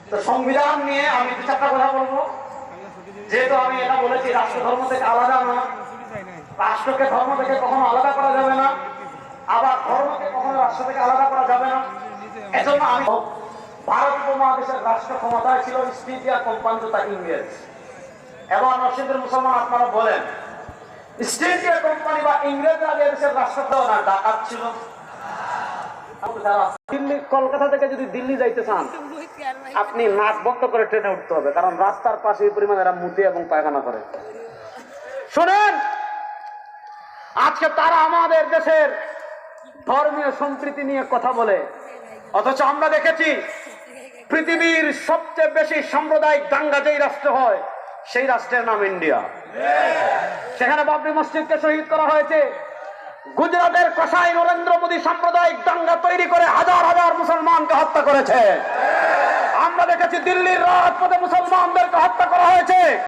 তো সংবিধান নিয়ে আমি দু চারটা কথা বলবো। যেহেতু আমি এটা বলেছি রাষ্ট্র ধর্ম থেকে আলাদা না, রাষ্ট্রকে ধর্ম থেকে কখনো আলাদা করা যাবে না, আবার ধর্মকে কখনো রাষ্ট্র থেকে আলাদা করা যাবে না। এজন্য আমি ভারত উপমহাদেশের রাষ্ট্র ক্ষমতায় ছিল ইস্ট ইন্ডিয়া কোম্পানি তথা ইংরেজ। এবং নরসিংদীর মুসলমান আপনারা বলেন ইস্ট ইন্ডিয়া কোম্পানি বা ইংরেজরা দেশের রাষ্ট্র না ডাকাত ছিল। দিল্লি কলকাতা থেকে যদি দিল্লি যাইতে চান আপনি নাক বন্ধ করে ট্রেনে উঠতে হবে, কারণ রাস্তার পাশে এই পরিমাণে এরা মুতে এবং পায়খানা করে। শোনেন, আজকে তারা আমাদের দেশের ধর্মীয় সম্প্রীতি নিয়ে কথা বলে, অথচ আমরা দেখেছি পৃথিবীর সবচেয়ে বেশি সাম্প্রদায়িক দাঙ্গা যেই রাষ্ট্র হয় সেই রাষ্ট্রের নাম ইন্ডিয়া। সেখানে বাবরি মসজিদকে শহীদ করা হয়েছে। গুজরাটের কসাই নরেন্দ্র মোদী সাম্প্রদায়িক দাঙ্গা তৈরি করে হাজার হাজার মুসলমানকে হত্যা করেছে। আমরা দেখেছি দিল্লির রাজপথে মুসলমানদেরকে হত্যা